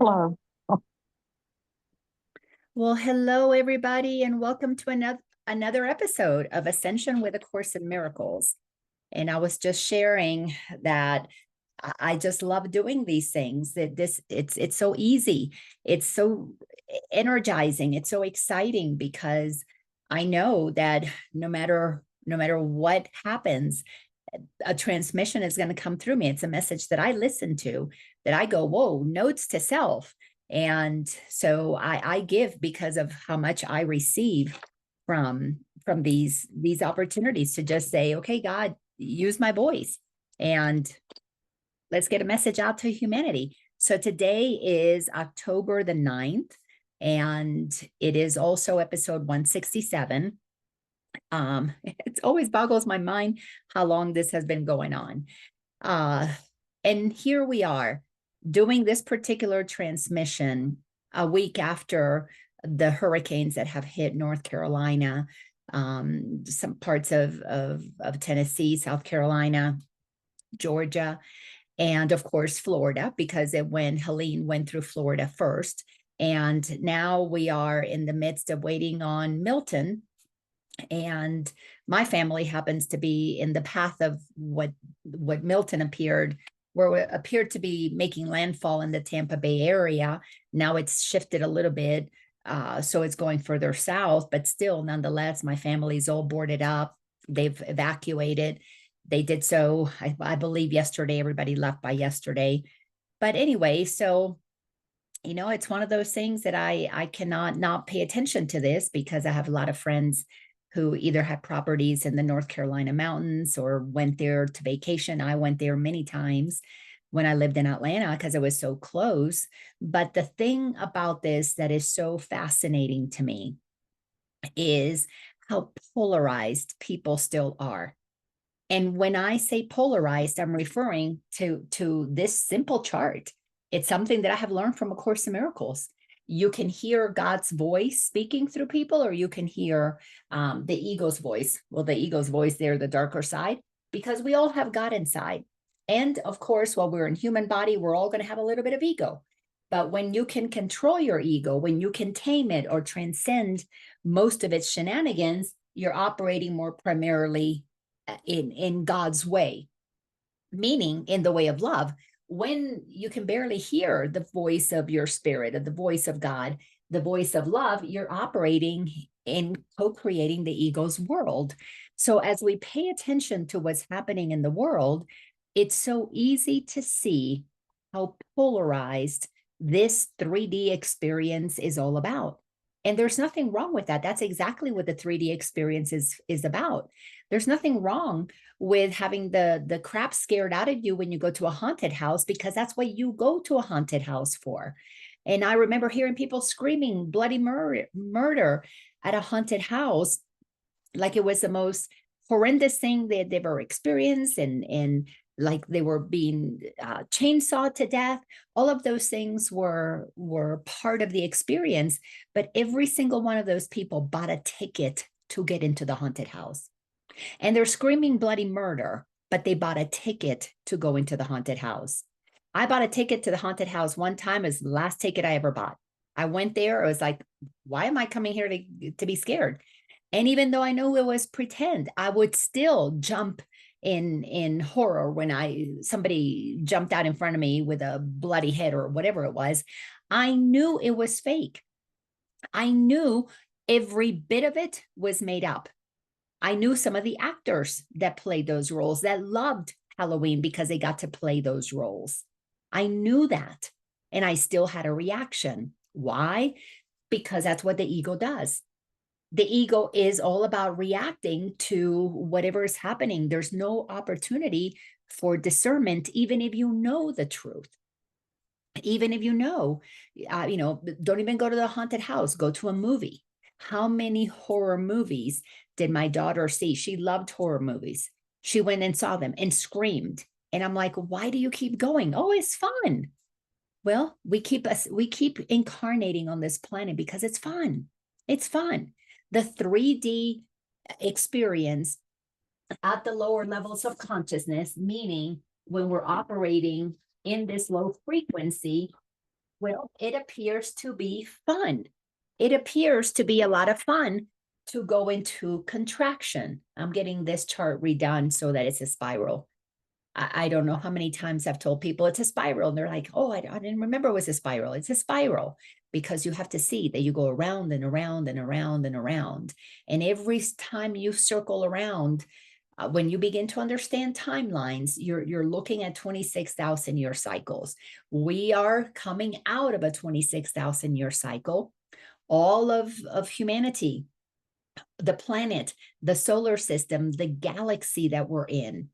Hello. Well, hello everybody, and welcome to another episode of Ascension with A Course in Miracles. And I was just sharing that I just love doing these things. That it's so easy. It's so energizing. It's so exciting because I know that no matter what happens, a transmission is going to come through me. It's a message that I listen to, that I go, whoa, notes to self. And so I give because of how much I receive from these opportunities to just say, okay, God, use my voice and let's get a message out to humanity. So today is October the 9th, and it is also episode 167. It always boggles my mind how long this has been going on. Uh, and here we are doing this particular transmission a week after the hurricanes that have hit North Carolina, some parts of Tennessee, South Carolina, Georgia, and of course, Florida, because Helene went through Florida first. And now we are in the midst of waiting on Milton, and my family happens to be in the path of what Milton appeared to be making landfall in the Tampa Bay area. Now it's shifted a little bit, so it's going further south, but still, nonetheless, my family's all boarded up. They've evacuated. They did so, I believe, yesterday. Everybody left by yesterday. But anyway, so it's one of those things that I cannot not pay attention to this, because I have a lot of friends who either had properties in the North Carolina mountains or went there to vacation. I went there many times when I lived in Atlanta because it was so close. But the thing about this that is so fascinating to me is how polarized people still are. And when I say polarized, I'm referring to this simple chart. It's something that I have learned from A Course in Miracles. You can hear God's voice speaking through people, or you can hear the ego's voice. Well, the ego's voice there, the darker side, because we all have God inside. And of course, while we're in human body, we're all going to have a little bit of ego. But when you can control your ego, when you can tame it or transcend most of its shenanigans, you're operating more primarily in God's way, meaning in the way of love. When you can barely hear the voice of your spirit, of the voice of God, the voice of love, you're operating in co-creating the ego's world. So as we pay attention to what's happening in the world, it's so easy to see how polarized this 3D experience is all about. And there's nothing wrong with that. That's exactly what the 3D experience is about. There's nothing wrong with having the crap scared out of you when you go to a haunted house, because that's what you go to a haunted house for. And I remember hearing people screaming bloody murder at a haunted house, like it was the most horrendous thing they'd ever experienced, and like they were being chainsawed to death. All of those things were part of the experience, but every single one of those people bought a ticket to get into the haunted house. And they're screaming bloody murder, but they bought a ticket to go into the haunted house. I bought a ticket to the haunted house one time. As the last ticket I ever bought. I went there. I was like, why am I coming here to be scared? And even though I know it was pretend, I would still jump in horror when somebody jumped out in front of me with a bloody head or whatever it was. I knew it was fake. I knew every bit of it was made up. I knew some of the actors that played those roles that loved Halloween because they got to play those roles. I knew that, and I still had a reaction. Why? Because that's what the ego does. The ego is all about reacting to whatever is happening. There's no opportunity for discernment, even if you know the truth. Even if you know, don't even go to the haunted house, go to a movie. How many horror movies did my daughter see? She loved horror movies. She went and saw them and screamed. And I'm like, why do you keep going? Oh, it's fun. Well, we keep incarnating on this planet because it's fun. It's fun. The 3D experience at the lower levels of consciousness, meaning when we're operating in this low frequency, Well, it appears to be fun. It appears to be a lot of fun to go into contraction. I'm getting this chart redone so that it's a spiral. I don't know how many times I've told people it's a spiral, and they're like, oh, I didn't remember it was a spiral. It's a spiral because you have to see that you go around and around and around and around. And every time you circle around, when you begin to understand timelines, you're looking at 26,000 year cycles. We are coming out of a 26,000 year cycle. All of humanity, the planet, the solar system, the galaxy that we're in,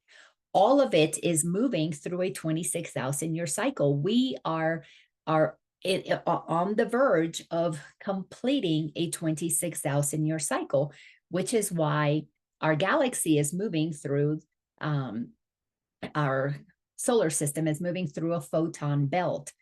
all of it is moving through a 26,000 year cycle. We are on the verge of completing a 26,000 year cycle, which is why our galaxy is moving through, our solar system is moving through a photon belt,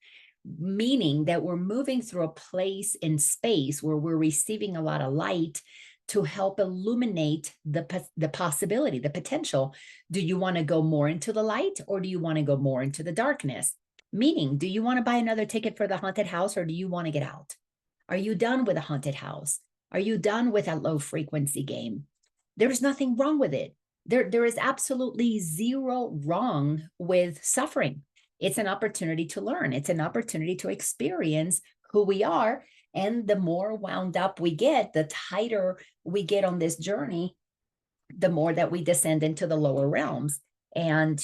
meaning that we're moving through a place in space where we're receiving a lot of light to help illuminate the possibility, the potential. Do you want to go more into the light, or do you want to go more into the darkness? Meaning, do you want to buy another ticket for the haunted house, or do you want to get out? Are you done with a haunted house? Are you done with a low frequency game? There's nothing wrong with it. There is absolutely zero wrong with suffering. It's an opportunity to learn. It's an opportunity to experience who we are. And the more wound up we get, the tighter we get on this journey, the more that we descend into the lower realms. And,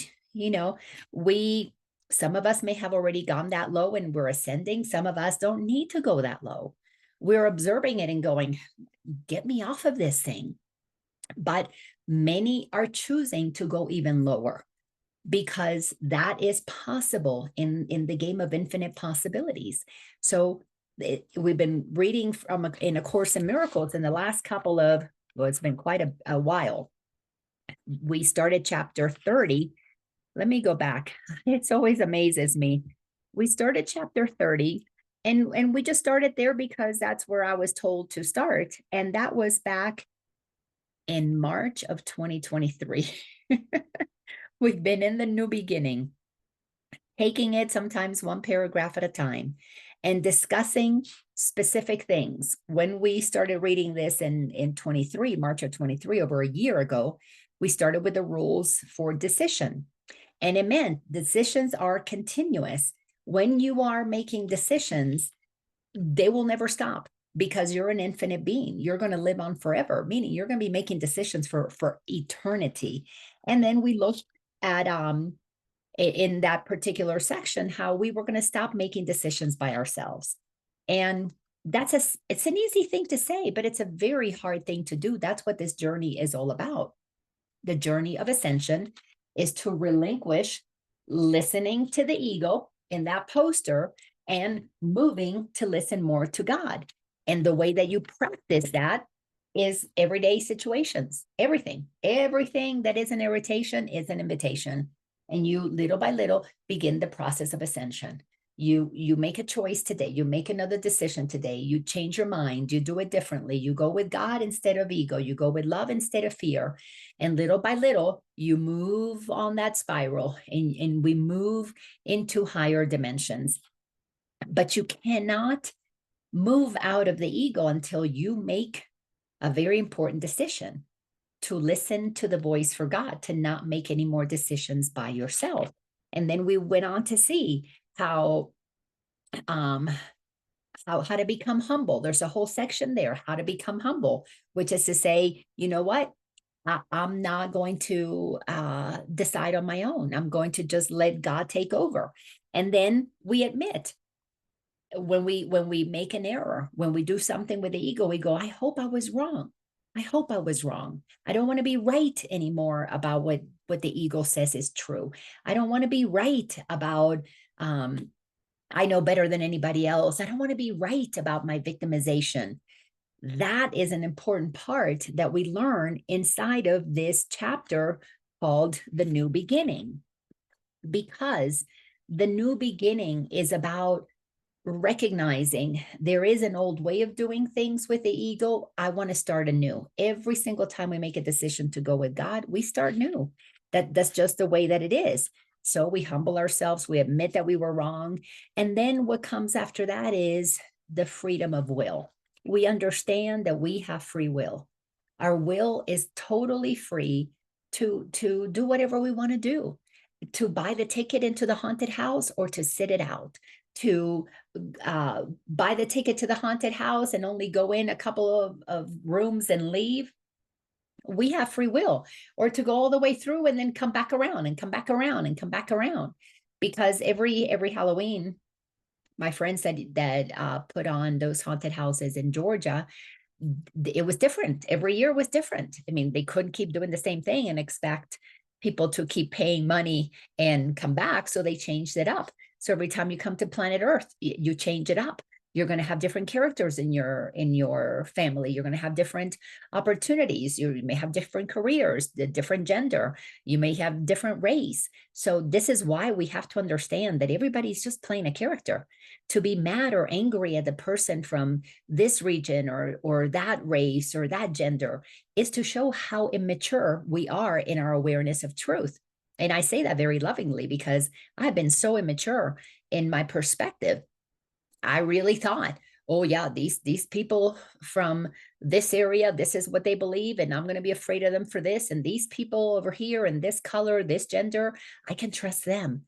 some of us may have already gone that low and we're ascending. Some of us don't need to go that low. We're observing it and going, get me off of this thing. But many are choosing to go even lower, because that is possible in the game of infinite possibilities. So we've been reading in A Course in Miracles in the last couple of, well, it's been quite a while. We started chapter 30. Let me go back. It's always amazes me. We started chapter 30, and we just started there because that's where I was told to start. And that was back in March of 2023. We've been in the new beginning, taking it sometimes one paragraph at a time and discussing specific things. When we started reading this in 23, March of 23, over a year ago, we started with the rules for decision. And it meant decisions are continuous. When you are making decisions, they will never stop, because you're an infinite being. You're going to live on forever, meaning you're going to be making decisions for eternity. And then we looked at in that particular section how we were going to stop making decisions by ourselves. And it's an easy thing to say, but it's a very hard thing to do. That's what this journey is all about. The journey of ascension is to relinquish listening to the ego in that poster and moving to listen more to God. And the way that you practice that is everyday situations. Everything that is an irritation is an invitation. And you, little by little, begin the process of ascension. You make a choice today. You make another decision today. You change your mind. You do it differently. You go with God instead of ego. You go with love instead of fear. And little by little, you move on that spiral, and we move into higher dimensions. But you cannot move out of the ego until you make a very important decision to listen to the voice for God, to not make any more decisions by yourself. And then we went on to see how to become humble. There's a whole section there, how to become humble, which is to say, you know what? I'm not going to decide on my own. I'm going to just let God take over. And then we admit, when we make an error, when we do something with the ego, we go, I hope I was wrong. I hope I was wrong. I don't want to be right anymore about what the ego says is true. I don't want to be right about, I know better than anybody else. I don't want to be right about my victimization. That is an important part that we learn inside of this chapter called The New Beginning, because the new beginning is about recognizing there is an old way of doing things with the ego. I want to start anew. Every single time we make a decision to go with God, we start new. That's just the way that it is. So we humble ourselves, we admit that we were wrong. And then what comes after that is the freedom of will. We understand that we have free will. Our will is totally free to do whatever we want to do, to buy the ticket into the haunted house or to sit it out, to buy the ticket to the haunted house and only go in a couple of rooms and leave. We have free will, or to go all the way through and then come back around and come back around and come back around. Because every Halloween, my friends that put on those haunted houses in Georgia, it was different. Every year was different. I mean, they couldn't keep doing the same thing and expect people to keep paying money and come back. So they changed it up. So every time you come to planet Earth, you change it up. You're going to have different characters in your family. You're going to have different opportunities. You may have different careers, different gender. You may have different race. So this is why we have to understand that everybody's just playing a character. To be mad or angry at the person from this region or that race or that gender is to show how immature we are in our awareness of truth. And I say that very lovingly because I've been so immature in my perspective. I really thought, oh yeah, these people from this area, this is what they believe, and I'm going to be afraid of them for this. And these people over here and this color, this gender, I can trust them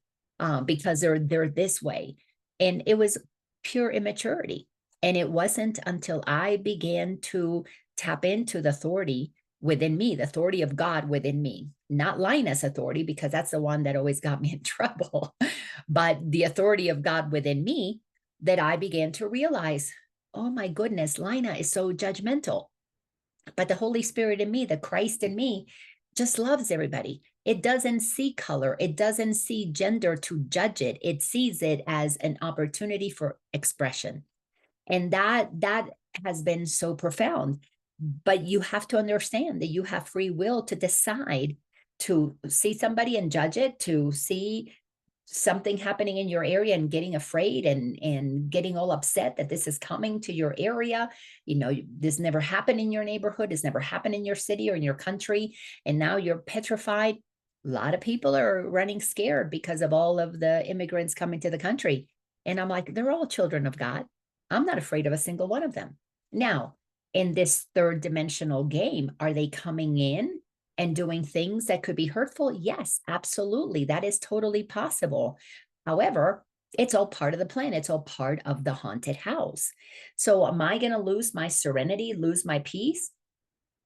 because they're this way. And it was pure immaturity. And it wasn't until I began to tap into the authority within me, the authority of God within me, not Laina's authority, because that's the one that always got me in trouble, but the authority of God within me, that I began to realize, oh my goodness, Laina is so judgmental. But the Holy Spirit in me, the Christ in me, just loves everybody. It doesn't see color. It doesn't see gender to judge it. It sees it as an opportunity for expression. And that has been so profound. But you have to understand that you have free will to decide to see somebody and judge it, to see something happening in your area and getting afraid and getting all upset that this is coming to your area. You know, this never happened in your neighborhood, this never happened in your city or in your country, and now you're petrified. A lot of people are running scared because of all of the immigrants coming to the country. And I'm like, they're all children of God. I'm not afraid of a single one of them. Now, in this third dimensional game, are they coming in and doing things that could be hurtful? Yes, absolutely. That is totally possible. However, it's all part of the plan. It's all part of the haunted house. So am I going to lose my serenity, lose my peace?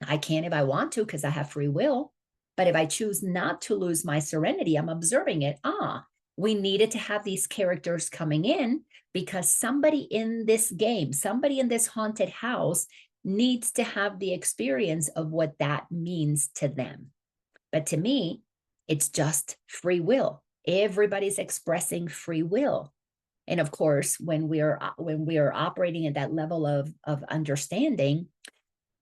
I can if I want to, because I have free will. But if I choose not to lose my serenity, I'm observing it. We needed to have these characters coming in because somebody in this game, somebody in this haunted house needs to have the experience of what that means to them. But to me, it's just free will. Everybody's expressing free will. And of course, when we are operating at that level of understanding,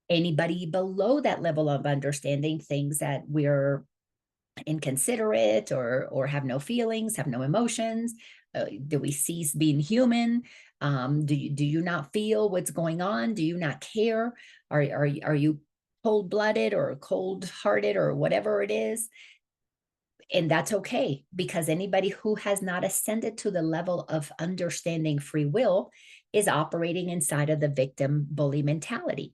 anybody below that level of understanding thinks that we're inconsiderate or have no feelings, have no emotions. Do we cease being human? Do you not feel what's going on? Do you not care? Are you cold-blooded or cold-hearted or whatever it is? And that's okay, because anybody who has not ascended to the level of understanding free will is operating inside of the victim bully mentality.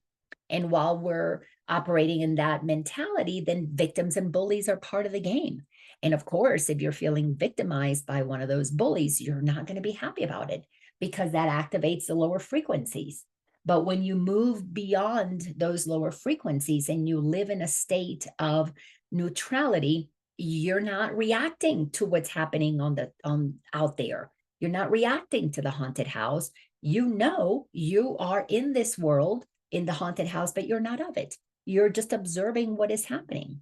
And while we're operating in that mentality, then victims and bullies are part of the game. And of course, if you're feeling victimized by one of those bullies, you're not going to be happy about it because that activates the lower frequencies. But when you move beyond those lower frequencies and you live in a state of neutrality, you're not reacting to what's happening on out there. You're not reacting to the haunted house. You know you are in this world, in the haunted house, but you're not of it. You're just observing what is happening.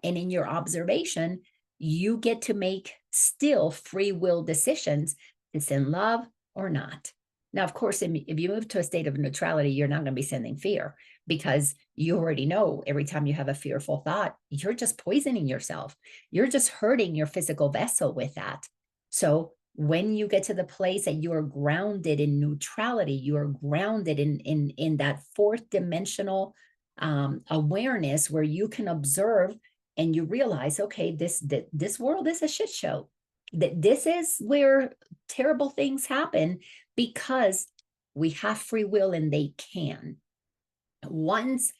And in your observation, you get to make still free will decisions. It's in love or not. Now, of course, if you move to a state of neutrality, you're not going to be sending fear because you already know every time you have a fearful thought, you're just poisoning yourself. You're just hurting your physical vessel with that. So when you get to the place that you are grounded in neutrality, you are grounded in that fourth dimensional awareness where you can observe and you realize, okay, this world is a shit show. That this is where terrible things happen because we have free will and they can. Once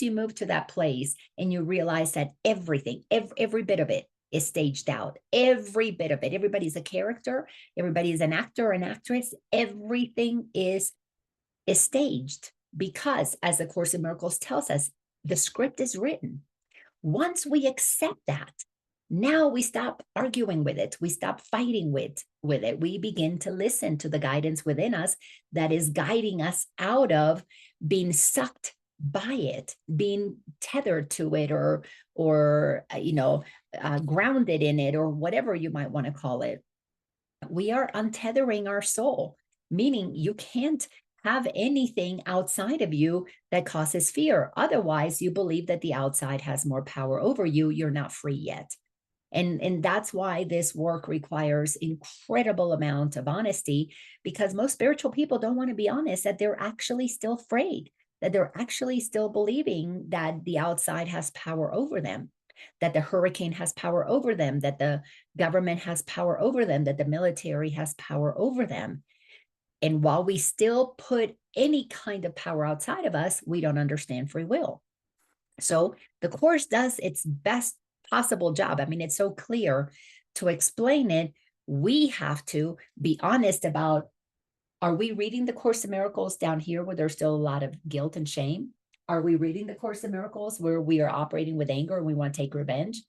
you move to that place and you realize that everything, every bit of it is staged out, every bit of it, everybody's a character, everybody is an actor, an actress, everything is staged because, as the Course in Miracles tells us, the script is written. Once we accept that, now we stop arguing with it. We stop fighting with it. We begin to listen to the guidance within us that is guiding us out of being sucked by it, being tethered to it, or grounded in it, or whatever you might want to call it. We are untethering our soul, meaning you can't have anything outside of you that causes fear. Otherwise, you believe that the outside has more power over you. You're not free yet. And that's why this work requires incredible amount of honesty, because most spiritual people don't want to be honest that they're actually still afraid, that they're actually still believing that the outside has power over them, that the hurricane has power over them, that the government has power over them, that the military has power over them. And while we still put any kind of power outside of us, we don't understand free will. So the Course does its best possible job. I mean, it's so clear to explain it. We have to be honest about, are we reading the Course in Miracles down here where there's still a lot of guilt and shame? Are we reading the Course in Miracles where we are operating with anger and we want to take revenge?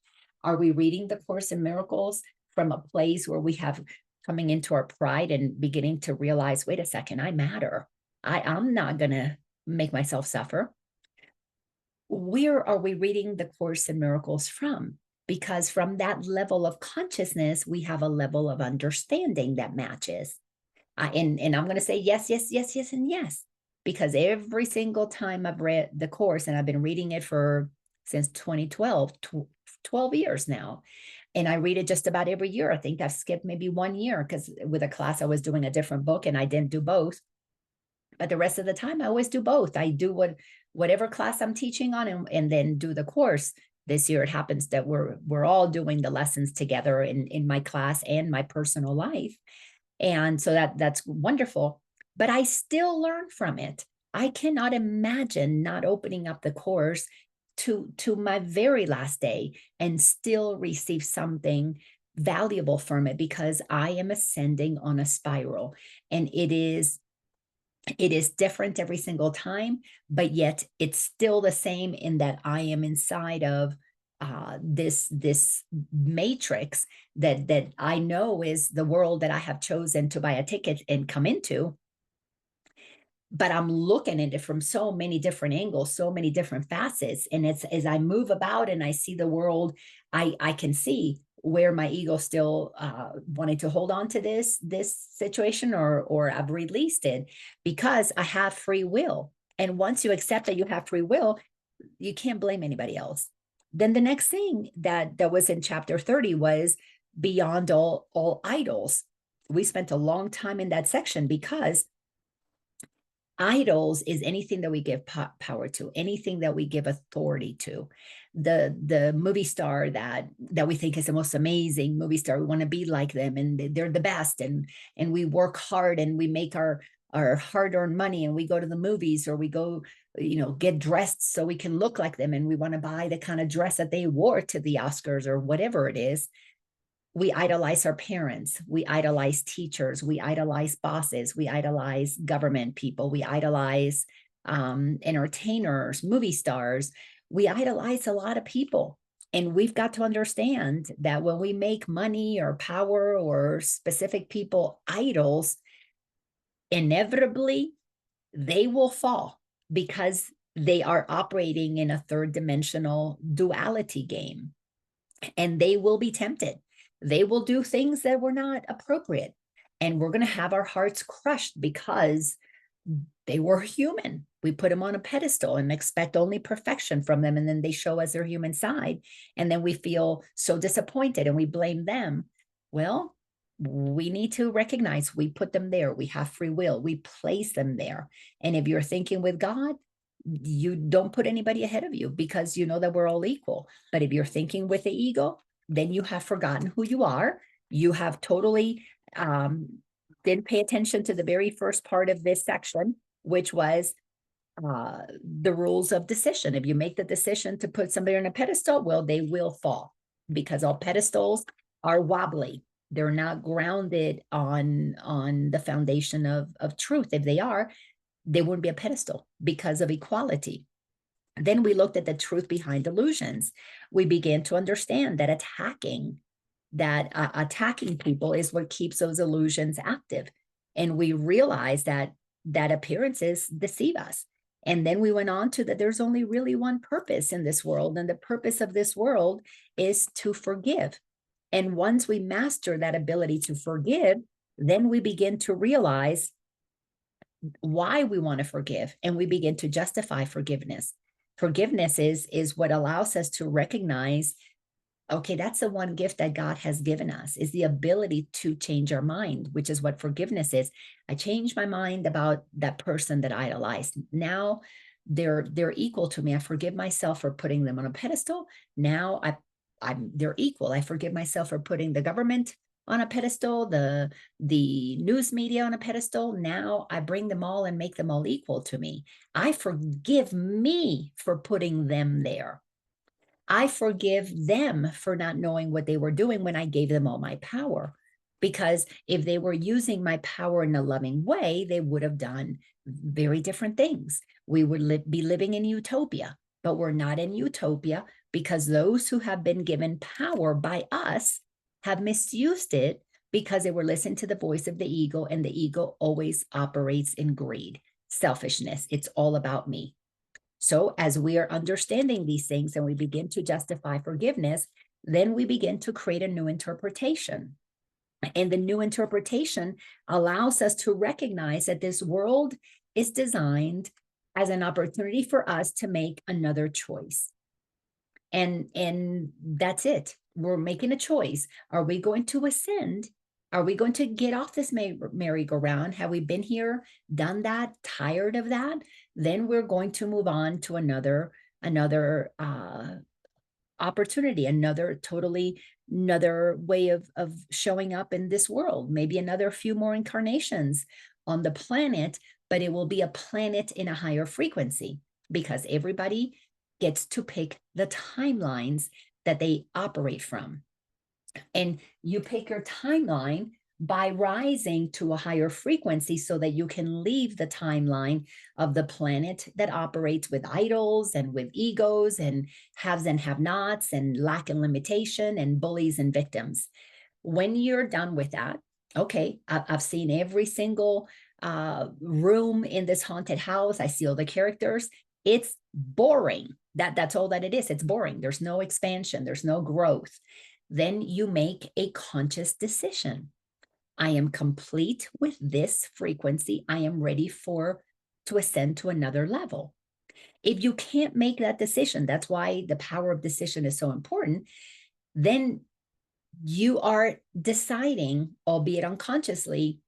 Are we reading the Course in Miracles from a place where we have coming into our pride and beginning to realize, wait a second, I matter. I'm not going to make myself suffer. Where are we reading the Course in Miracles from? Because from that level of consciousness, we have a level of understanding that matches. And I'm going to say yes, yes, yes, yes, and yes, because every single time I've read the Course, and I've been reading it since 2012, 12 years now, and I read it just about every year. I think I've skipped maybe 1 year because with a class I was doing a different book and I didn't do both. But the rest of the time, I always do both. I do whatever class I'm teaching on, and then do the Course. This year, it happens that we're all doing the lessons together in my class and my personal life, and so that's wonderful. But I still learn from it. I cannot imagine not opening up the Course to my very last day and still receive something valuable from it, because I am ascending on a spiral, and it is different every single time, but yet it's still the same in that I am inside of this matrix that I know is the world that I have chosen to buy a ticket and come into. But I'm looking at it from so many different angles, so many different facets. And it's as I move about and I see the world, I can see where my ego still wanted to hold on to this situation, or I've released it because I have free will. And once you accept that you have free will, you can't blame anybody else. Then the next thing that was in chapter 30 was beyond all idols. We spent a long time in that section because idols is anything that we give power to, anything that we give authority to. The movie star that we think is the most amazing movie star, we want to be like them, and they're the best, and we work hard and we make our hard-earned money, and we go to the movies, or we go get dressed so we can look like them, and we want to buy the kind of dress that they wore to the Oscars or whatever it is. We idolize our parents, we idolize teachers, we idolize bosses, we idolize government people, we idolize entertainers, movie stars. We idolize a lot of people. And we've got to understand that when we make money or power or specific people idols, inevitably they will fall, because they are operating in a third dimensional duality game, and they will be tempted. They will do things that were not appropriate, and we're going to have our hearts crushed because they were human. We put them on a pedestal and expect only perfection from them, and then they show us their human side, and then we feel so disappointed and we blame them. Well, we need to recognize we put them there. We have free will. We place them there. And if you're thinking with God, you don't put anybody ahead of you because you know that we're all equal. But if you're thinking with the ego, then you have forgotten who you are. You have totally didn't pay attention to the very first part of this section, which was the rules of decision. If you make the decision to put somebody on a pedestal, well, they will fall, because all pedestals are wobbly. They're not grounded on the foundation of truth. If they are, they wouldn't be a pedestal because of equality. Then we looked at the truth behind delusions. We began to understand that attacking people is what keeps those illusions active. And we realized that appearances deceive us. And then we went on to that there's only really one purpose in this world, and the purpose of this world is to forgive. And once we master that ability to forgive, then we begin to realize why we want to forgive, and we begin to justify forgiveness. Forgiveness is what allows us to recognize, okay, that's the one gift that God has given us, is the ability to change our mind, which is what forgiveness is. I changed my mind about that person that I idolized. Now they're equal to me. I forgive myself for putting them on a pedestal. Now they're equal. I forgive myself for putting the government on a pedestal, the news media on a pedestal. Now I bring them all and make them all equal to me. I forgive me for putting them there. I forgive them for not knowing what they were doing when I gave them all my power. Because if they were using my power in a loving way, they would have done very different things. We would be living in utopia, but we're not in utopia because those who have been given power by us have misused it because they were listening to the voice of the ego, and the ego always operates in greed, selfishness. It's all about me. So as we are understanding these things and we begin to justify forgiveness, then we begin to create a new interpretation. And the new interpretation allows us to recognize that this world is designed as an opportunity for us to make another choice. And that's it. We're making a choice. Are we going to ascend? Are we going to get off this merry-go-round? Have we been here, done that, tired of that? Then we're going to move on to another opportunity, another way of showing up in this world, maybe another few more incarnations on the planet, but it will be a planet in a higher frequency, because everybody gets to pick the timelines that they operate from. And you pick your timeline by rising to a higher frequency so that you can leave the timeline of the planet that operates with idols and with egos and haves and have-nots and lack and limitation and bullies and victims. When you're done with that, okay, I've seen every single room in this haunted house. I see all the characters. It's boring. That's all that it is. It's boring. There's no expansion. There's no growth. Then you make a conscious decision. I am complete with this frequency. I am ready to ascend to another level. If you can't make that decision, that's why the power of decision is so important, then you are deciding, albeit unconsciously,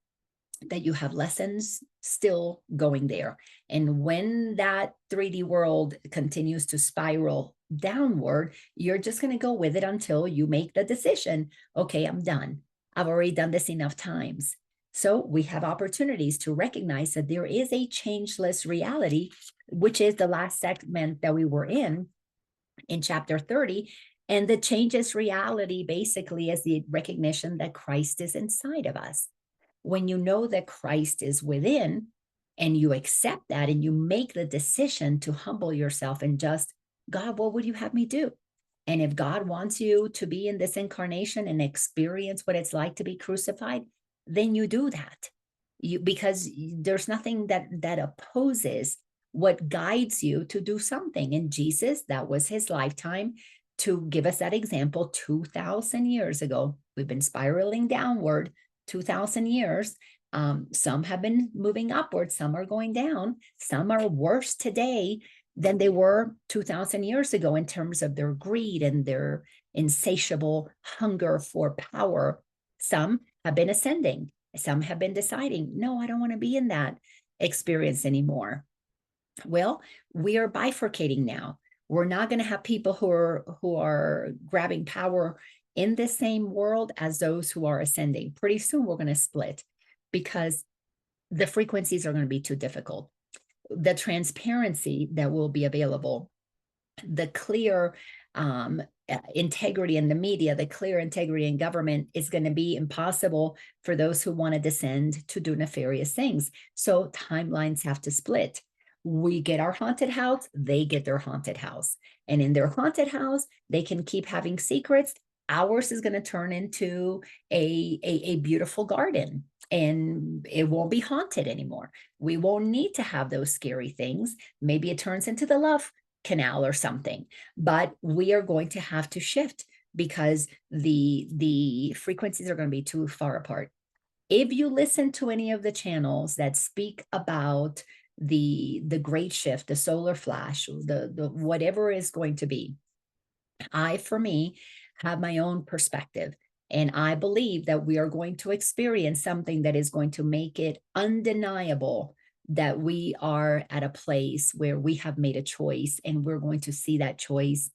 that you have lessons still going there. And when that 3D world continues to spiral downward, you're just going to go with it until you make the decision, okay, I'm done. I've already done this enough times. So we have opportunities to recognize that there is a changeless reality, which is the last segment that we were in chapter 30. And the changeless reality basically is the recognition that Christ is inside of us. When you know that Christ is within and you accept that and you make the decision to humble yourself and just, God, what would you have me do? And if God wants you to be in this incarnation and experience what it's like to be crucified, then you do that. Because there's nothing that opposes what guides you to do something. And Jesus, that was his lifetime to give us that example 2,000 years ago. We've been spiraling downward 2,000 years. Some have been moving upward, some are going down, some are worse today than they were 2,000 years ago in terms of their greed and their insatiable hunger for power. Some have been ascending. Some have been deciding, no, I don't want to be in that experience anymore. Well, we are bifurcating now. We're not going to have people who are grabbing power in the same world as those who are ascending. Pretty soon we're going to split because the frequencies are going to be too difficult. The transparency that will be available, the clear integrity in the media, the clear integrity in government is going to be impossible for those who want to descend to do nefarious things. So timelines have to split. We get our haunted house, they get their haunted house. And in their haunted house, they can keep having secrets. Ours is going to turn into a beautiful garden, and it won't be haunted anymore. We won't need to have those scary things. Maybe it turns into the love canal or something, but we are going to have to shift because the frequencies are going to be too far apart. If you listen to any of the channels that speak about the great shift, the solar flash, the whatever is going to be, I, for me, have my own perspective. And I believe that we are going to experience something that is going to make it undeniable that we are at a place where we have made a choice, and we're going to see that choice.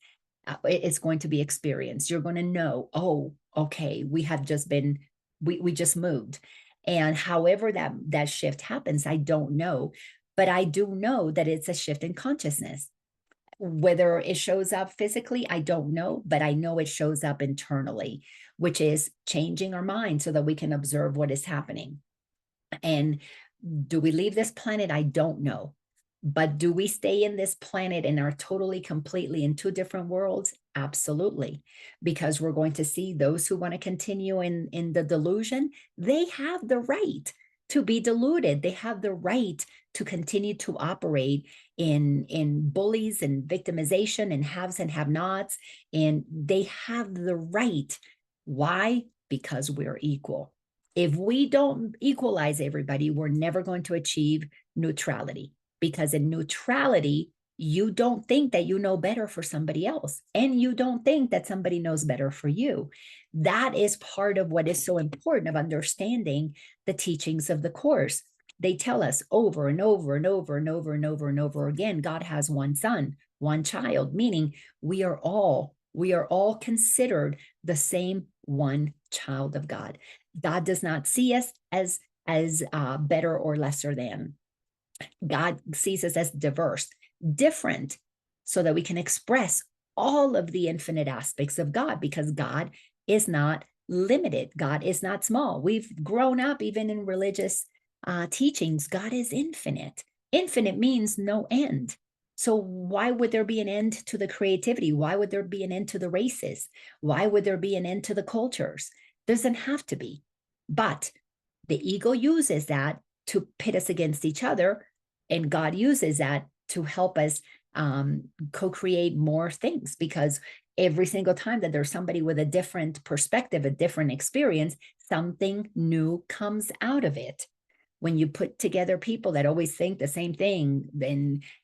It's going to be experienced. You're going to know, oh, okay, we have just been, we just moved. And however that shift happens, I don't know. But I do know that it's a shift in consciousness. Whether it shows up physically, I don't know, but I know it shows up internally, which is changing our mind so that we can observe what is happening. And do we leave this planet? I don't know. But do we stay in this planet and are totally, completely in two different worlds? Absolutely. Because we're going to see those who want to continue in the delusion, they have the right to be deluded. They have the right to continue to operate in bullies and victimization and haves and have-nots. And they have the right. Why? Because we're equal. If we don't equalize everybody, we're never going to achieve neutrality, because in neutrality, you don't think that you know better for somebody else, and you don't think that somebody knows better for you. That is part of what is so important of understanding the teachings of the Course. They tell us over and over and over and over and over and over again, God has one son, one child, meaning we are all considered the same one child of God. God does not see us as better or lesser than. God sees us as diverse, different, so that we can express all of the infinite aspects of God, because God is not limited. God is not small. We've grown up even in religious teachings. God is infinite. Infinite means no end. So why would there be an end to the creativity? Why would there be an end to the races? Why would there be an end to the cultures? Doesn't have to be. But the ego uses that to pit us against each other, and God uses that to help us co-create more things, because every single time that there's somebody with a different perspective, a different experience, something new comes out of it. When you put together people that always think the same thing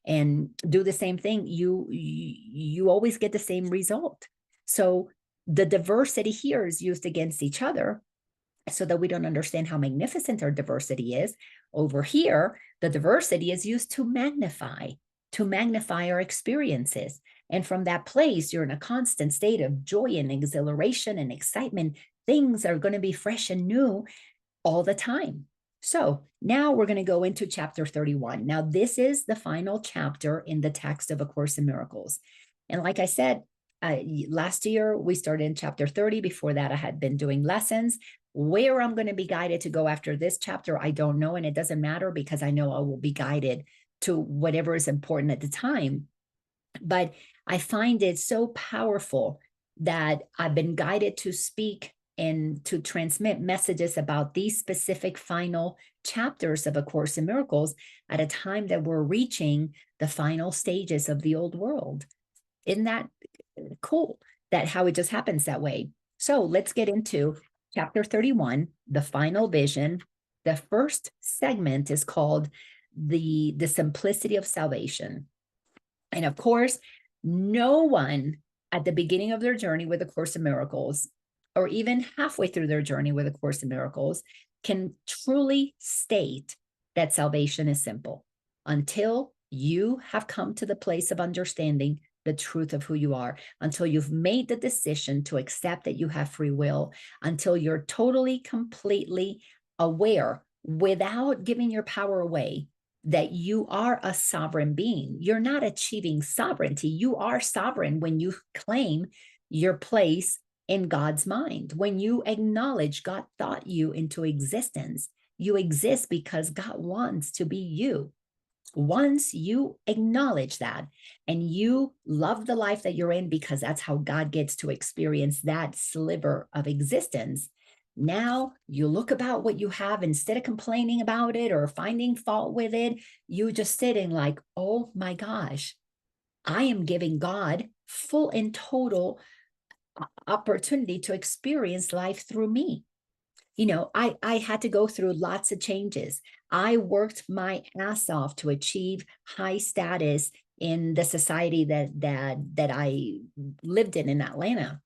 and do the same thing, you always get the same result. So the diversity here is used against each other, so that we don't understand how magnificent our diversity is. Over here, the diversity is used to magnify our experiences. And from that place, you're in a constant state of joy and exhilaration and excitement. Things are going to be fresh and new all the time. So now we're going to go into chapter 31. Now, this is the final chapter in the text of A Course in Miracles. And like I said, last year we started in chapter 30. Before that, I had been doing lessons. Where I'm going to be guided to go after this chapter, I don't know. And it doesn't matter, because I know I will be guided to whatever is important at the time. But I find it so powerful that I've been guided to speak and to transmit messages about these specific final chapters of A Course in Miracles at a time that we're reaching the final stages of the old world. Isn't that cool, that how it just happens that way? So let's get into chapter 31, the final vision. The first segment is called the simplicity of salvation. And of course, no one at the beginning of their journey with A Course in Miracles, or even halfway through their journey with A Course in Miracles, can truly state that salvation is simple until You have come to the place of understanding the truth of who you are, until you've made the decision to accept that you have free will, until you're totally, completely aware without giving your power away that you are a sovereign being. You're not achieving sovereignty. You are sovereign when you claim your place in God's mind. When you acknowledge God thought you into existence, you exist because God wants to be you. Once you acknowledge that and you love the life that you're in, because that's how God gets to experience that sliver of existence, now you look about what you have, instead of complaining about it or finding fault with it, you just sitting like, oh my gosh, I am giving God full and total opportunity to experience life through me. I had to go through lots of changes. I worked my ass off to achieve high status in the society that I lived in Atlanta,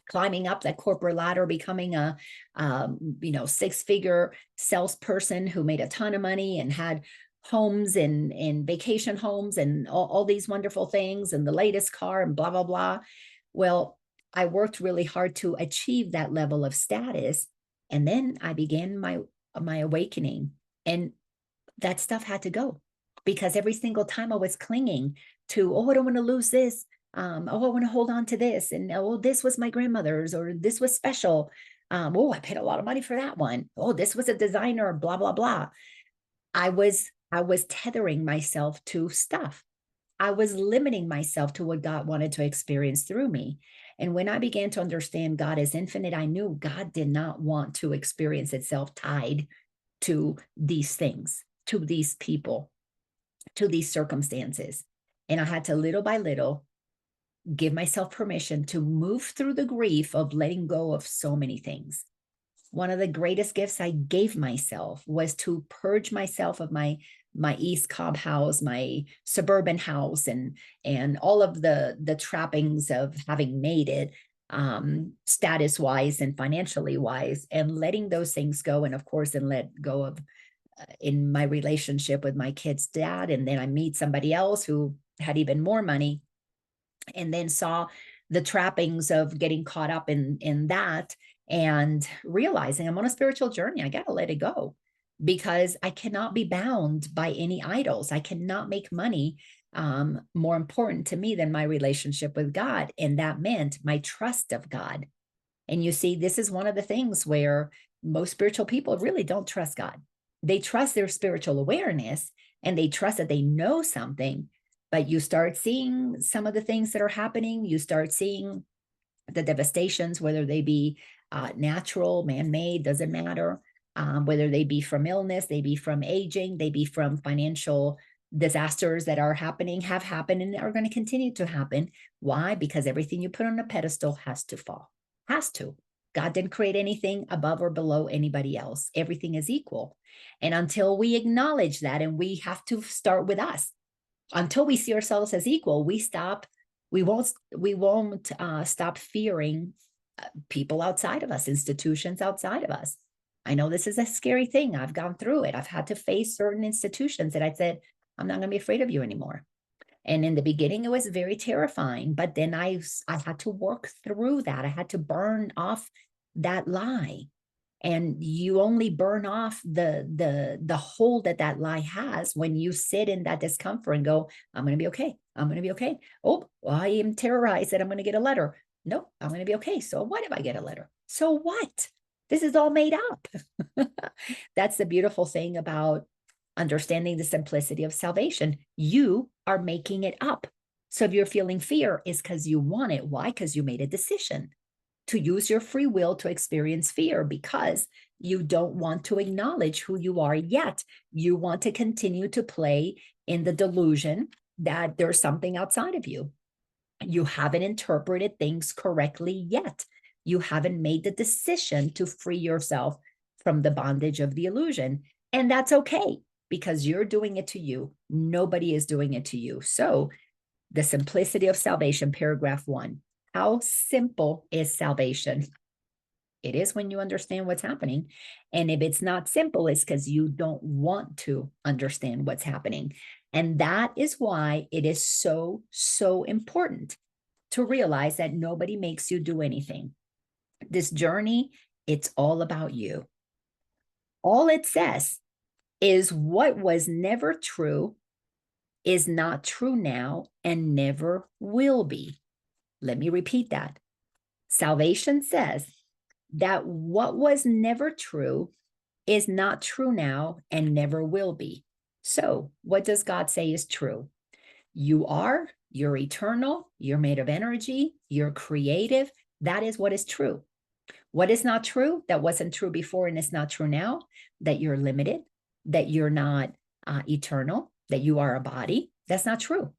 climbing up that corporate ladder, becoming a 6-figure salesperson who made a ton of money and had homes and vacation homes and all these wonderful things and the latest car and blah blah blah. Well, I worked really hard to achieve that level of status, and then I began my awakening, and that stuff had to go, because every single time I was clinging to, oh, I don't want to lose this. Oh, I want to hold on to this. And oh, this was my grandmother's, or this was special. Oh, I paid a lot of money for that one. Oh, this was a designer, blah, blah, blah. I was tethering myself to stuff. I was limiting myself to what God wanted to experience through me. And when I began to understand God is infinite, I knew God did not want to experience itself tied to these things, to these people, to these circumstances. And I had to, little by little, give myself permission to move through the grief of letting go of so many things. One of the greatest gifts I gave myself was to purge myself of my East Cobb house, my suburban house, and all of the trappings of having made it, status wise and financially wise, and letting those things go. And of course, and let go of in my relationship with my kid's dad. And then I meet somebody else who had even more money, and then saw the trappings of getting caught up in that, and realizing I'm on a spiritual journey. I got to let it go, because I cannot be bound by any idols. I cannot make money more important to me than my relationship with God. And that meant my trust of God. And you see, this is one of the things where most spiritual people really don't trust God. They trust their spiritual awareness, and they trust that they know something. But you start seeing some of the things that are happening. You start seeing the devastations, whether they be natural, man-made, doesn't matter. Whether they be from illness, they be from aging, they be from financial disasters that are happening, have happened, and are going to continue to happen. Why? Because everything you put on a pedestal has to fall. Has to. God didn't create anything above or below anybody else. Everything is equal. And until we acknowledge that, and we have to start with us, until we see ourselves as equal, we won't stop fearing people outside of us, institutions outside of us. I know this is a scary thing. I've gone through it. I've had to face certain institutions that I said, I'm not going to be afraid of you anymore. And in the beginning, it was very terrifying, but then I had to work through that. I had to burn off that lie. And you only burn off the hold that lie has when you sit in that discomfort and go, I'm going to be okay. I'm going to be okay. Oh, well, I am terrorized that I'm going to get a letter. No, I'm going to be okay. So what if I get a letter? So what? This is all made up. That's the beautiful thing about understanding the simplicity of salvation. You are making it up. So if you're feeling fear, it's because you want it. Why? Because you made a decision to use your free will to experience fear, because you don't want to acknowledge who you are yet. You want to continue to play in the delusion that there's something outside of you. You haven't interpreted things correctly yet. You haven't made the decision to free yourself from the bondage of the illusion. And that's okay, because you're doing it to you. Nobody is doing it to you. So the simplicity of salvation, paragraph 1. How simple is salvation? It is when you understand what's happening. And if it's not simple, it's because you don't want to understand what's happening. And that is why it is so, so important to realize that nobody makes you do anything. This journey, it's all about you. All it says is what was never true is not true now and never will be. Let me repeat that. Salvation says that what was never true is not true now and never will be. So, what does God say is true? You're eternal, you're made of energy, you're creative. That is what is true. What is not true, that wasn't true before and it's not true now, that you're limited, that you're not eternal, that you are a body. That's not true.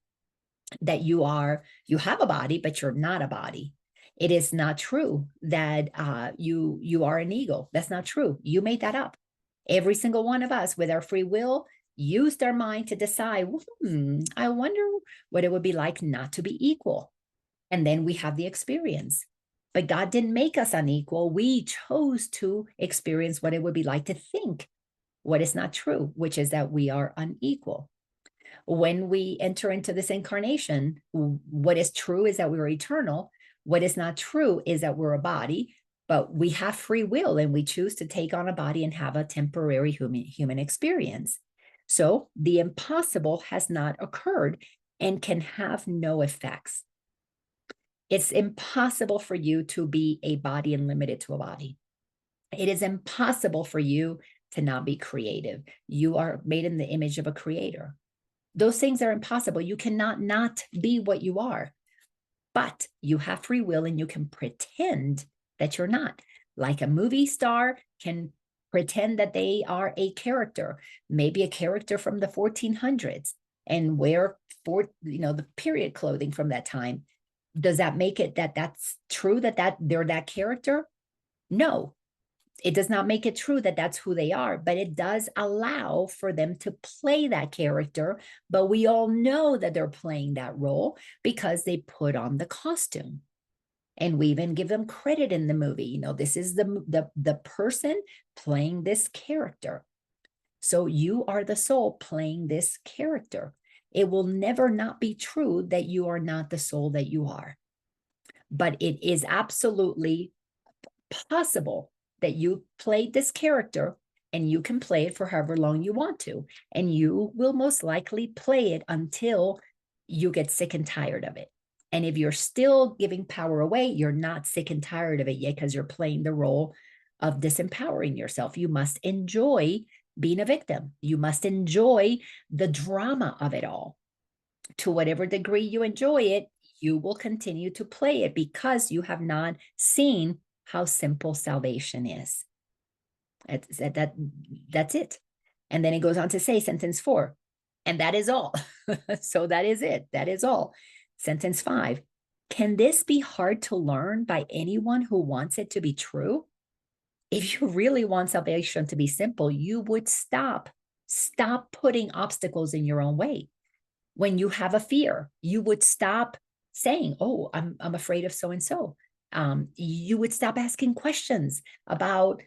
That you have a body, but you're not a body. It is not true that you are an ego. That's not true. You made that up. Every single one of us with our free will used our mind to decide, I wonder what it would be like not to be equal. And then we have the experience. But God didn't make us unequal. We chose to experience what it would be like to think what is not true, which is that we are unequal. When we enter into this incarnation, what is true is that we're eternal. What is not true is that we're a body, but we have free will and we choose to take on a body and have a temporary human experience. So the impossible has not occurred and can have no effects. It's impossible for you to be a body and limited to a body. It is impossible for you to not be creative. You are made in the image of a creator. Those things are impossible. You cannot not be what you are, but you have free will and you can pretend that you're not. Like a movie star can pretend that they are a character, maybe a character from the 1400s, and wear the period clothing from that time. Does that make it that's true that they're that character? No, it does not make it true that that's who they are, but it does allow for them to play that character. But we all know that they're playing that role because they put on the costume. And we even give them credit in the movie. This is the person playing this character. So you are the soul playing this character. It will never not be true that you are not the soul that you are. But it is absolutely possible that you played this character and you can play it for however long you want to. And you will most likely play it until you get sick and tired of it. And if you're still giving power away, you're not sick and tired of it yet because you're playing the role of disempowering yourself. You must enjoy being a victim. You must enjoy the drama of it all. To whatever degree you enjoy it, you will continue to play it because you have not seen how simple salvation is. That's it. And then it goes on to say, sentence 4, and that is all. So that is it. That is all. Sentence 5, can this be hard to learn by anyone who wants it to be true? If you really want salvation to be simple, you would stop putting obstacles in your own way. When you have a fear, you would stop saying, oh, I'm afraid of so-and-so. You would stop asking questions about,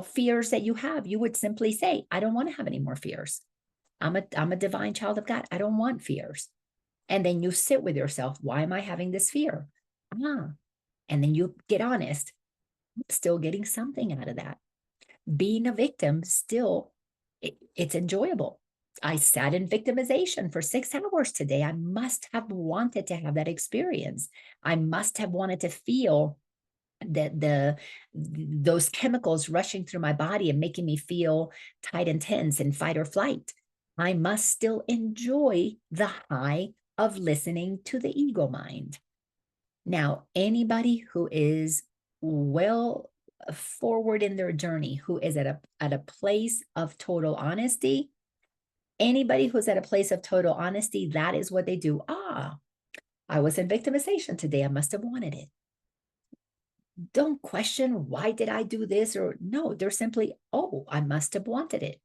fears that you have. You would simply say, I don't want to have any more fears. I'm a divine child of God. I don't want fears. And then you sit with yourself. Why am I having this fear? And then you get honest. I'm still getting something out of that. Being a victim still, it's enjoyable. I sat in victimization for 6 hours today. I must have wanted to have that experience. I must have wanted to feel that those chemicals rushing through my body and making me feel tight and tense and fight or flight. I must still enjoy the high of listening to the ego mind. Now, anybody who is well forward in their journey, who is at a place of total honesty, anybody who's at a place of total honesty, that is what they do. I was in victimization today. I must have wanted it. Don't question, why did I do this? Or no, they're simply, I must have wanted it.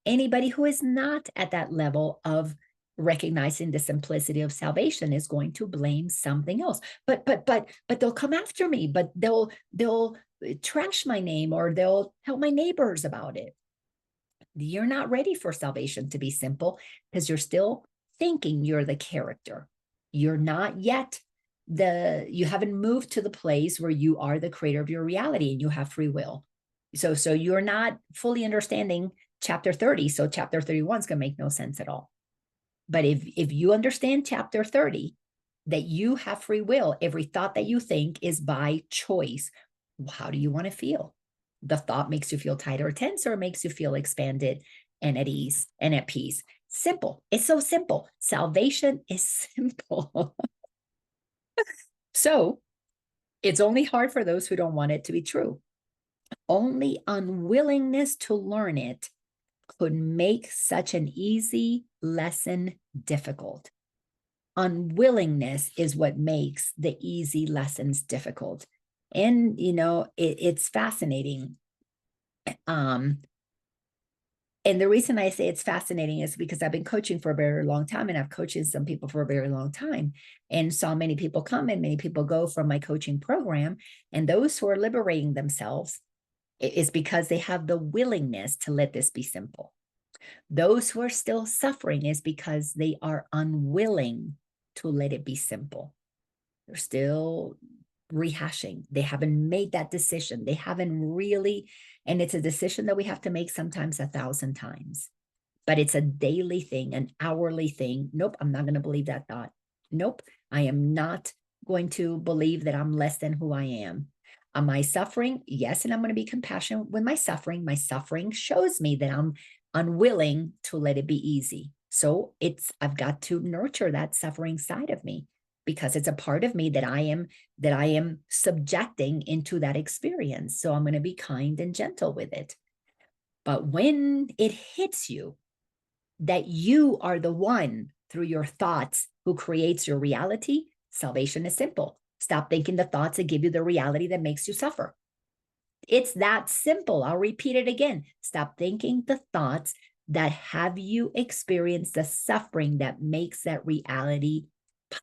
Anybody who is not at that level of recognizing the simplicity of salvation is going to blame something else. But they'll come after me, but they'll trash my name, or they'll tell my neighbors about it. You're not ready for salvation to be simple because you're still thinking you're the character. You're not yet you haven't moved to the place where you are the creator of your reality and you have free will. So you're not fully understanding chapter 30. So chapter 31 is going to make no sense at all. But if you understand chapter 30, that you have free will, every thought that you think is by choice. How do you want to feel? The thought makes you feel tight or tense, or makes you feel expanded and at ease and at peace. Simple. It's so simple. Salvation is simple. So it's only hard for those who don't want it to be true. Only unwillingness to learn it could make such an easy lesson difficult. Unwillingness is what makes the easy lessons difficult. And, it's fascinating. And the reason I say it's fascinating is because I've been coaching for a very long time, and I've coached some people for a very long time, and saw many people come and many people go from my coaching program. And those who are liberating themselves is because they have the willingness to let this be simple. Those who are still suffering is because they are unwilling to let it be simple. They're still rehashing. They haven't made that decision. They haven't really, and it's a decision that we have to make sometimes 1,000 times, but it's a daily thing, an hourly thing. Nope, I'm not going to believe that thought. Nope, I am not going to believe that I'm less than who I am. Am I suffering? Yes, and I'm going to be compassionate with my suffering. My suffering shows me that I'm unwilling to let it be easy. So I've got to nurture that suffering side of me, because it's a part of me that I am subjecting into that experience. So I'm going to be kind and gentle with it. But when it hits you that you are the one through your thoughts who creates your reality, salvation is simple. Stop thinking the thoughts that give you the reality that makes you suffer. It's that simple. I'll repeat it again. Stop thinking the thoughts that have you experience the suffering that makes that reality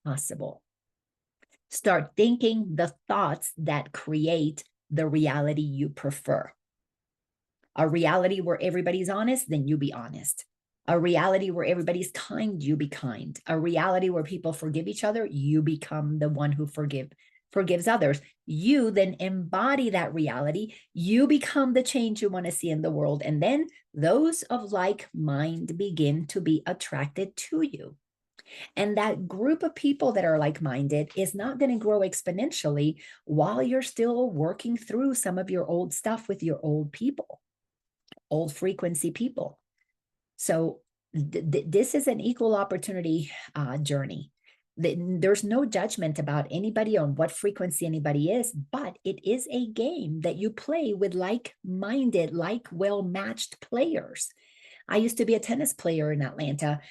possible. Start thinking the thoughts that create the reality you prefer. A reality where everybody's honest, then you be honest. A reality where everybody's kind, you be kind. A reality where people forgive each other, you become the one who forgives others. You then embody that reality. You become the change you want to see in the world. And then those of like mind begin to be attracted to you. And that group of people that are like-minded is not going to grow exponentially while you're still working through some of your old stuff with your old people, old frequency people. So this is an equal opportunity journey. There's no judgment about anybody on what frequency anybody is, but it is a game that you play with like-minded, like well-matched players. I used to be a tennis player in Atlanta.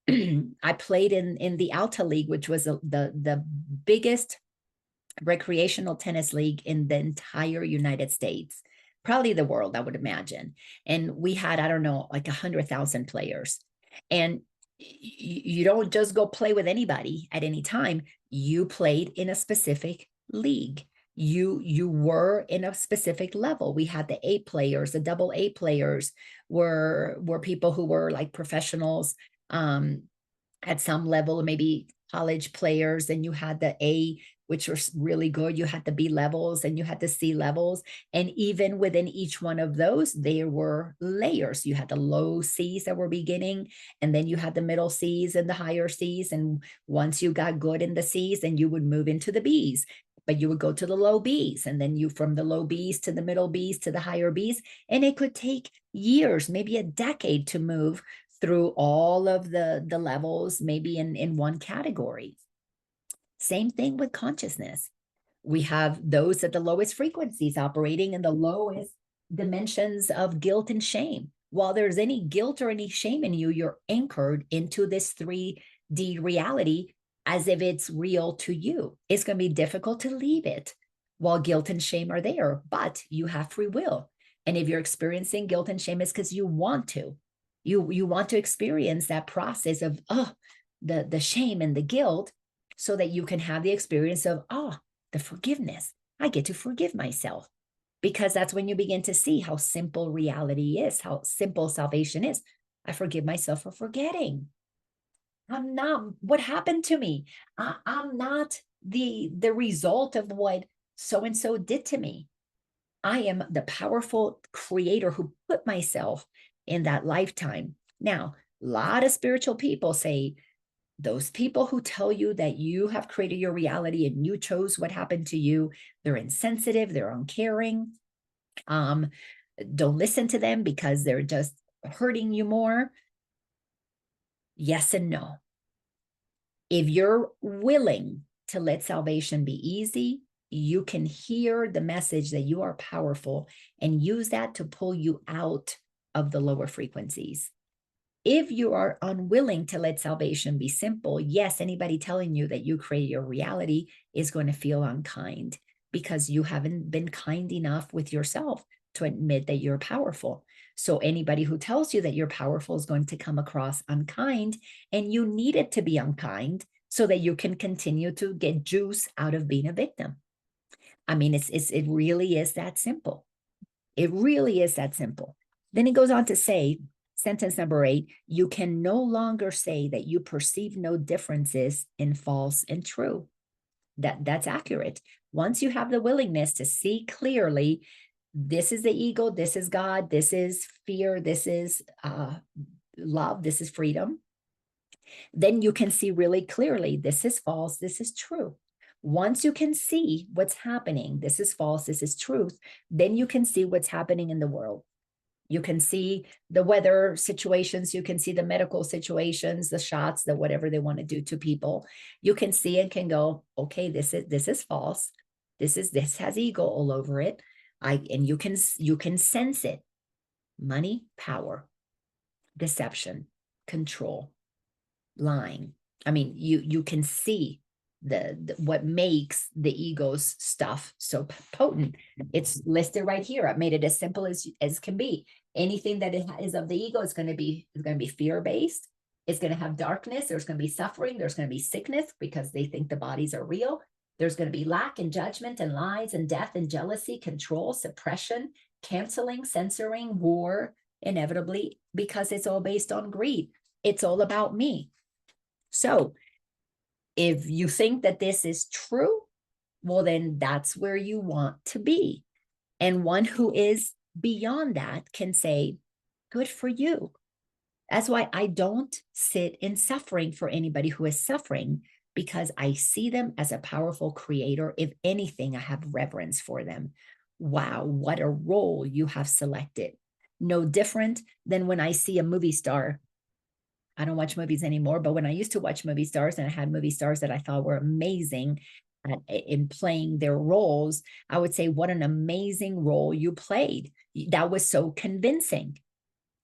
I played in the Alta League, which was the biggest recreational tennis league in the entire United States, probably the world, I would imagine. And we had, I don't know, like 100,000 players. And you don't just go play with anybody at any time. You played in a specific league. You were in a specific level. We had the A players, the double A players were people who were like professionals at some level, maybe college players. And you had the A, which was really good. You had the B levels and you had the C levels. And even within each one of those, there were layers. You had the low C's that were beginning, and then you had the middle C's and the higher C's. And once you got good in the C's, then you would move into the B's. But you would go to the low B's, and then you from the low B's to the middle B's to the higher B's. And it could take years, maybe a decade to move through all of the levels, maybe in one category. Same thing with consciousness. We have those at the lowest frequencies operating in the lowest dimensions of guilt and shame. While there's any guilt or any shame in you, you're anchored into this 3D reality as if it's real to you. It's going to be difficult to leave it while guilt and shame are there, but you have free will. And if you're experiencing guilt and shame, it's because you want to. You want to experience that process of the shame and the guilt, so that you can have the experience of the forgiveness. I get to forgive myself. because that's when you begin to see how simple reality is, how simple salvation is. I forgive myself for forgetting. I'm not, what happened to me? I'm not the result of what so and so did to me. I am the powerful creator who put myself in that lifetime. Now, a lot of spiritual people say those people who tell you that you have created your reality and you chose what happened to you, they're insensitive, they're uncaring. Don't listen to them because they're just hurting you more. Yes and no. If you're willing to let salvation be easy, you can hear the message that you are powerful and use that to pull you out of the lower frequencies. If you are unwilling to let salvation be simple, yes, anybody telling you that you create your reality is going to feel unkind because you haven't been kind enough with yourself to admit that you're powerful. So anybody who tells you that you're powerful is going to come across unkind, and you need it to be unkind so that you can continue to get juice out of being a victim. I mean, it really is that simple. It really is that simple. Then he goes on to say, sentence number 8, you can no longer say that you perceive no differences in false and true. That's accurate. Once you have the willingness to see clearly, this is the ego, this is God, this is fear, this is love, this is freedom, then you can see really clearly, this is false, this is true. Once you can see what's happening, this is false, this is truth, then you can see what's happening in the world. You can see the weather situations, you can see the medical situations, the shots, the whatever they want to do to people. You can see and can go, okay, this is false. This has ego all over it. And you can sense it. Money, power, deception, control, lying. I mean, you can see the what makes the ego's stuff so potent. It's listed right here. I've made it as simple as can be. Anything that is of the ego is going to be fear-based. It's going to have darkness. There's going to be suffering. There's going to be sickness because they think the bodies are real. There's going to be lack and judgment and lies and death and jealousy, control, suppression, canceling, censoring, war, inevitably, because it's all based on greed. It's all about me. So if you think that this is true, well, then that's where you want to be. And one who is beyond that can say, good for you. That's why I don't sit in suffering for anybody who is suffering, because I see them as a powerful creator. If anything, I have reverence for them. Wow, what a role you have selected. No different than when I see a movie star. I don't watch movies anymore, but when I used to watch movie stars and I had movie stars that I thought were amazing in playing their roles, I would say, what an amazing role you played. That was so convincing.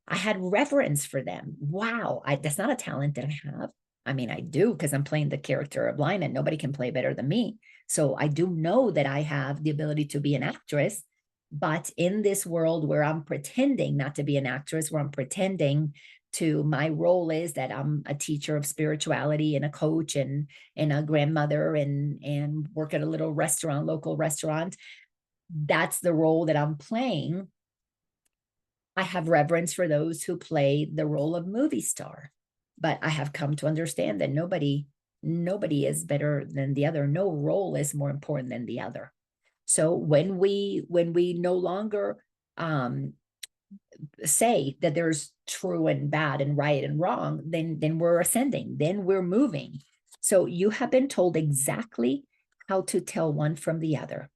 I had reverence for them. Wow, that's not a talent that I have. I mean, I do, because I'm playing the character of Laina, and nobody can play better than me. So I do know that I have the ability to be an actress, but in this world where I'm pretending not to be an actress, where I'm pretending to, my role is that I'm a teacher of spirituality and a coach and a grandmother and work at a little restaurant, local restaurant. That's the role that I'm playing. I have reverence for those who play the role of movie star, but I have come to understand that nobody is better than the other. No role is more important than the other. So when we no longer say that there's true and bad and right and wrong, then we're ascending, then we're moving. So you have been told exactly how to tell one from the other,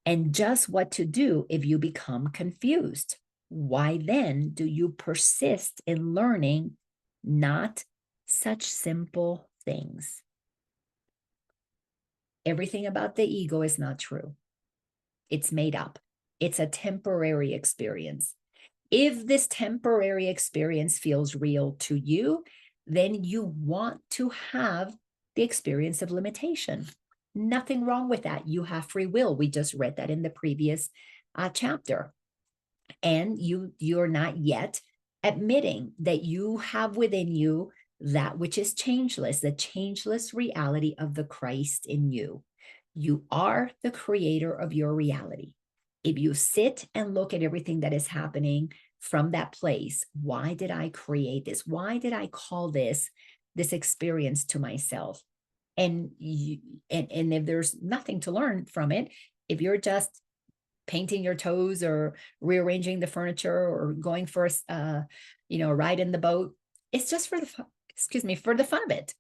and just what to do if you become confused. Why then do you persist in learning not such simple things? Everything about the ego is not true. It's made up. It's a temporary experience. If this temporary experience feels real to you, then you want to have the experience of limitation. Nothing wrong with that. You have free will. We just read that in the previous chapter. And you're not yet admitting that you have within you that which is changeless, the changeless reality of the Christ in you. You are the creator of your reality. If you sit and look at everything that is happening from that place, why did I create this? Why did I call this experience to myself? And if there's nothing to learn from it, if you're just painting your toes or rearranging the furniture or going for a ride in the boat, it's just for the for the fun of it.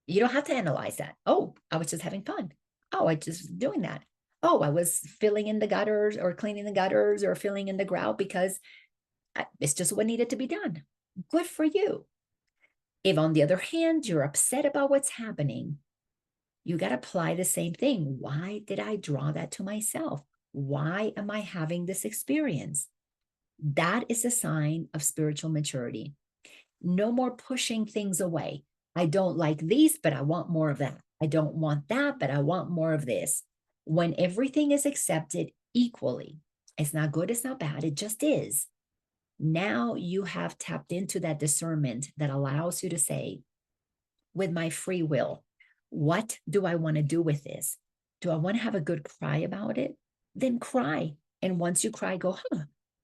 You don't have to analyze that. Oh, I was just having fun. Oh, I just doing that. Oh, I was filling in the gutters or cleaning the gutters or filling in the grout because it's just what needed to be done. Good for you. If on the other hand, you're upset about what's happening, you got to apply the same thing. Why did I draw that to myself? Why am I having this experience? That is a sign of spiritual maturity. No more pushing things away. I don't like these, but I want more of that. I don't want that, but I want more of this. When everything is accepted equally, it's not good, it's not bad, it just is. Now you have tapped into that discernment that allows you to say, with my free will, what do I want to do with this? Do I want to have a good cry about it? Then cry. And once you cry, go,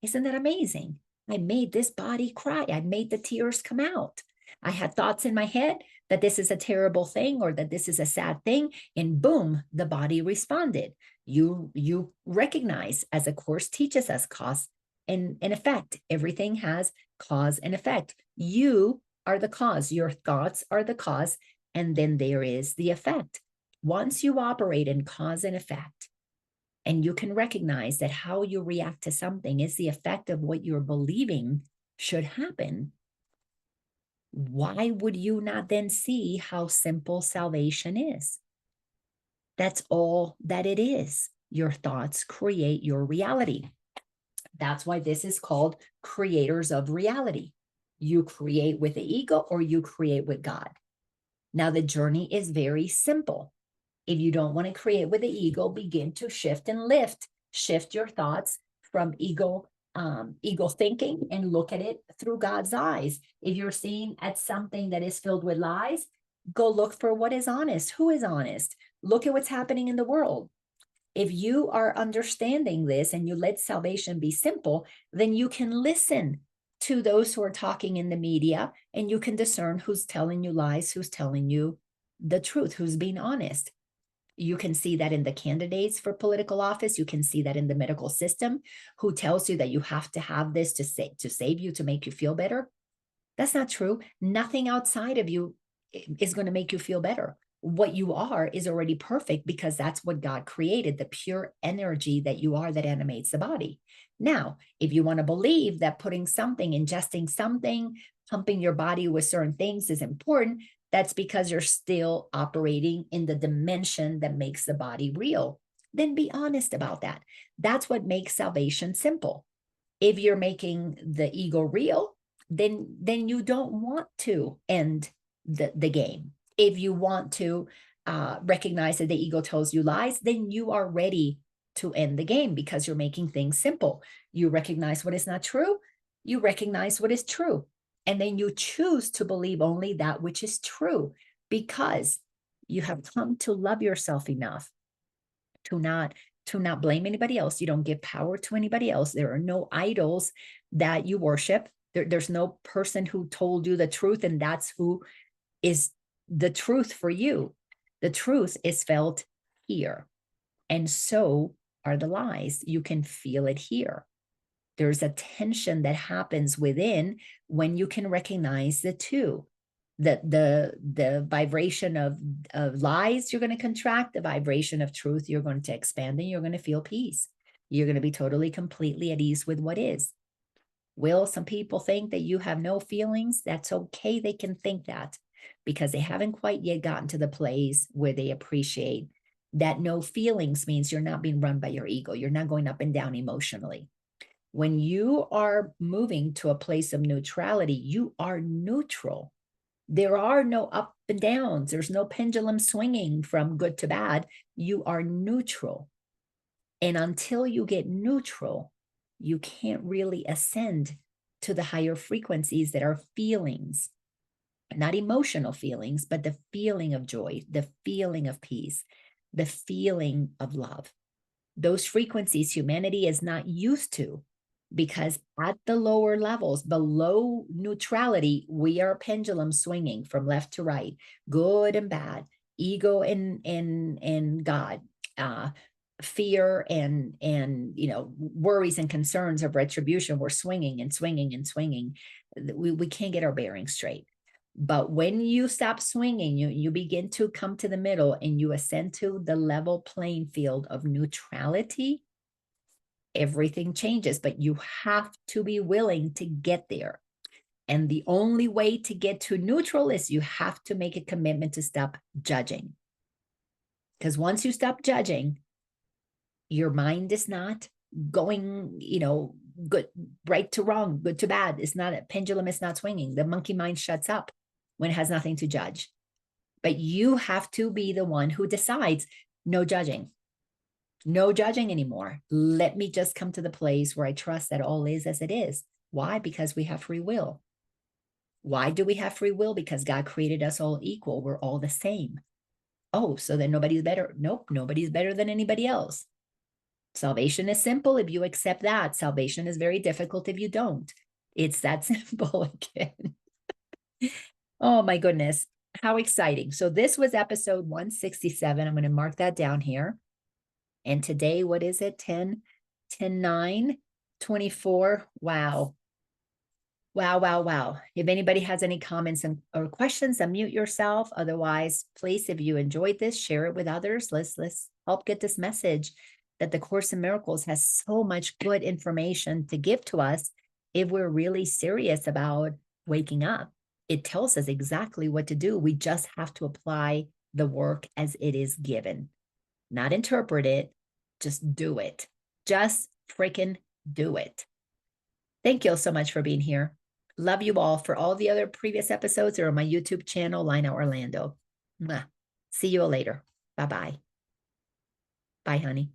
isn't that amazing? I made this body cry. I made the tears come out. I had thoughts in my head that this is a terrible thing or that this is a sad thing. And boom, the body responded. You recognize, as a course teaches us, cause and effect. Everything has cause and effect. You are the cause. Your thoughts are the cause. And then there is the effect. Once you operate in cause and effect, and you can recognize that how you react to something is the effect of what you're believing should happen, why would you not then see how simple salvation is? That's all that it is. Your thoughts create your reality. That's why this is called creators of reality. You create with the ego or you create with God. Now, the journey is very simple. If you don't want to create with the ego, begin to shift and lift. Shift your thoughts from ego thinking and look at it through God's eyes. If you're seeing at something that is filled with lies, go look for what is honest. Who is honest? Look at what's happening in the world. If you are understanding this and you let salvation be simple, then you can listen to those who are talking in the media and you can discern who's telling you lies, who's telling you the truth, who's being honest. You can see that in the candidates for political office. You can see that in the medical system, who tells you that you have to have this to save you, to make you feel better. That's not true. Nothing outside of you is going to make you feel better. What you are is already perfect because that's what God created, the pure energy that you are that animates the body. Now, if you want to believe that putting something, ingesting something, pumping your body with certain things is important, that's because you're still operating in the dimension that makes the body real. Then be honest about that. That's what makes salvation simple. If you're making the ego real, then you don't want to end the game. If you want to recognize that the ego tells you lies, then you are ready to end the game because you're making things simple. You recognize what is not true. You recognize what is true. And then you choose to believe only that which is true because you have come to love yourself enough to not blame anybody else. You don't give power to anybody else. There are no idols that you worship. There's no person who told you the truth and that's who is the truth for you. The truth is felt here. And so are the lies. You can feel it here. There's a tension that happens within when you can recognize the two. The vibration of lies, you're going to contract. The vibration of truth, you're going to expand, and you're going to feel peace. You're going to be totally, completely at ease with what is. Will some people think that you have no feelings? That's okay. They can think that because they haven't quite yet gotten to the place where they appreciate that no feelings means you're not being run by your ego. You're not going up and down emotionally. When you are moving to a place of neutrality, you are neutral. There are no up and downs. There's no pendulum swinging from good to bad. You are neutral. And until you get neutral, you can't really ascend to the higher frequencies that are feelings, not emotional feelings, but the feeling of joy, the feeling of peace, the feeling of love. Those frequencies humanity is not used to, because at the lower levels, below neutrality, we are pendulum swinging from left to right, good and bad, ego and God, fear and worries and concerns of retribution. We're swinging and swinging and swinging. We can't get our bearings straight. But when you stop swinging, you begin to come to the middle and you ascend to the level playing field of neutrality. Everything changes, but you have to be willing to get there. And the only way to get to neutral is you have to make a commitment to stop judging. Because once you stop judging, your mind is not going, good, right to wrong, good to bad. It's not a pendulum, it's not swinging. The monkey mind shuts up when it has nothing to judge. But you have to be the one who decides no judging. No judging anymore. Let me just come to the place where I trust that all is as it is. Why? Because we have free will. Why do we have free will? Because God created us all equal. We're all the same. Oh, so then nobody's better. Nope, nobody's better than anybody else. Salvation is simple if you accept that. Salvation is very difficult if you don't. It's that simple again. Oh my goodness. How exciting. So this was episode 167. I'm going to mark that down here. And today, what is it? 10/9/24. Wow. Wow, wow, wow. If anybody has any comments or questions, unmute yourself. Otherwise, please, if you enjoyed this, share it with others. Let's help get this message that the Course in Miracles has so much good information to give to us if we're really serious about waking up. It tells us exactly what to do. We just have to apply the work as it is given, not interpret it, just do it. Just freaking do it. Thank you all so much for being here. Love you all. For all the other previous episodes are on my YouTube channel, Laina Orlando. Mwah. See you all later. Bye-bye. Bye, honey.